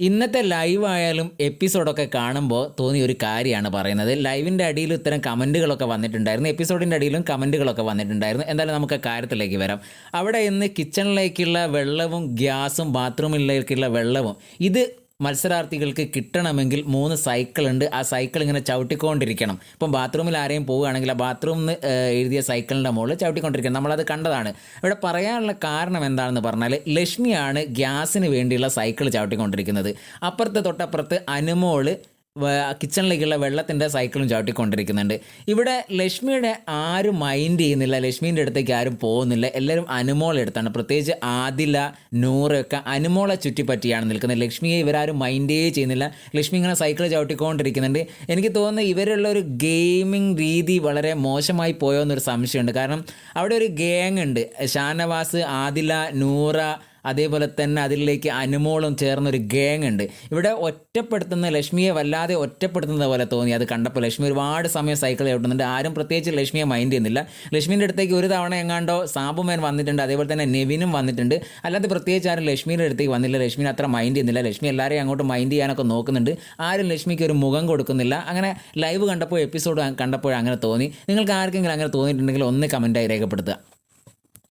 ഇന്നത്തെ ലൈവ് ആയാലും എപ്പിസോഡൊക്കെ കാണുമ്പോൾ തോന്നിയ ഒരു കാര്യമാണ് പറയുന്നത്. ലൈവിൻ്റെ അടിയിൽ ഇത്തരം കമൻറ്റുകളൊക്കെ വന്നിട്ടുണ്ടായിരുന്നു, എപ്പിസോഡിൻ്റെ അടിയിലും കമൻറ്റുകളൊക്കെ വന്നിട്ടുണ്ടായിരുന്നു. എന്തായാലും നമുക്ക് കാര്യത്തിലേക്ക് വരാം. അവിടെ ഇന്ന് കിച്ചണിലേക്കുള്ള വെള്ളവും ഗ്യാസും ബാത്റൂമിലേക്കുള്ള വെള്ളവും ഇത് മത്സരാർത്ഥികൾക്ക് കിട്ടണമെങ്കിൽ 3 സൈക്കിളുണ്ട്. ആ സൈക്കിൾ ഇങ്ങനെ ചവിട്ടിക്കൊണ്ടിരിക്കണം. ഇപ്പം ബാത്റൂമിൽ ആരെയും പോവുകയാണെങ്കിൽ ആ ബാത്റൂമിൽ എഴുതിയ സൈക്കിളിൻ്റെ മുകളിൽ ചവിട്ടിക്കൊണ്ടിരിക്കണം. നമ്മളത് കണ്ടതാണ്. ഇവിടെ പറയാനുള്ള കാരണം എന്താണെന്ന് പറഞ്ഞാൽ, ലക്ഷ്മിയാണ് ഗ്യാസിന് വേണ്ടിയുള്ള സൈക്കിൾ ചവിട്ടിക്കൊണ്ടിരിക്കുന്നത്. അപ്പുറത്ത് തൊട്ടപ്പുറത്ത് അനുമോള് കിച്ചണിലേക്കുള്ള വെള്ളത്തിൻ്റെ സൈക്കിളും ചവിട്ടിക്കൊണ്ടിരിക്കുന്നുണ്ട്. ഇവിടെ ലക്ഷ്മിയുടെ ആരും മൈൻഡ് ചെയ്യുന്നില്ല, ലക്ഷ്മീൻ്റെ അടുത്തേക്ക് ആരും പോകുന്നില്ല. എല്ലാവരും അനുമോളെ അടുത്താണ്. പ്രത്യേകിച്ച് ആദില, നൂറൊക്കെ അനുമോളെ ചുറ്റിപ്പറ്റിയാണ് നിൽക്കുന്നത്. ലക്ഷ്മിയെ ഇവരാരും മൈൻഡേ ചെയ്യുന്നില്ല. ലക്ഷ്മി ഇങ്ങനെ സൈക്കിൾ ചവിട്ടിക്കൊണ്ടിരിക്കുന്നുണ്ട്. എനിക്ക് തോന്നുന്നു ഇവരുള്ള ഒരു ഗെയിമിംഗ് രീതി വളരെ മോശമായി പോയോ എന്നൊരു സംശയമുണ്ട്. കാരണം അവിടെ ഒരു ഗ്യാങ് ഉണ്ട്. ഷാനവാസ്, ആദില, നൂറ, അതേപോലെ തന്നെ അതിലേക്ക് അനുമോളും ചേർന്നൊരു ഗ്യാങ് ഉണ്ട്. ഇവിടെ ഒറ്റപ്പെടുത്തുന്ന ലക്ഷ്മിയെ വല്ലാതെ ഒറ്റപ്പെടുത്തുന്നത് പോലെ തോന്നി. അത് കണ്ടപ്പോൾ ലക്ഷ്മി ഒരുപാട് സമയം സൈക്കിൾ ചവിട്ടുന്നുണ്ട്. ആരും പ്രത്യേകിച്ച് ലക്ഷ്മിയെ മൈൻഡ് ചെയ്യുന്നില്ല. ലക്ഷ്മീൻ്റെ അടുത്തേക്ക് ഒരു തവണ എങ്ങാണ്ടോ സാബുമേൻ വന്നിട്ടുണ്ട്, അതേപോലെ തന്നെ നെവിനും വന്നിട്ടുണ്ട്. അല്ലാതെ പ്രത്യേകിച്ച് ആരും ലക്ഷ്മീൻ്റെ അടുത്തേക്ക് വന്നില്ല. ലക്ഷ്മിനെ അത്ര മൈൻഡ് ചെയ്യുന്നില്ല. ലക്ഷ്മി എല്ലാവരെയും അങ്ങോട്ട് മൈൻഡ് ചെയ്യാനൊക്കെ നോക്കുന്നുണ്ട്. ആരും ലക്ഷ്മിക്ക് ഒരു മുഖം കൊടുക്കുന്നില്ല. അങ്ങനെ ലൈവ് കണ്ടപ്പോൾ, എപ്പിസോഡ് കണ്ടപ്പോൾ അങ്ങനെ തോന്നി. നിങ്ങൾക്ക് ആർക്കെങ്കിലും അങ്ങനെ തോന്നിയിട്ടുണ്ടെങ്കിൽ ഒന്ന് കമൻറ്റായി രേഖപ്പെടുത്തുക.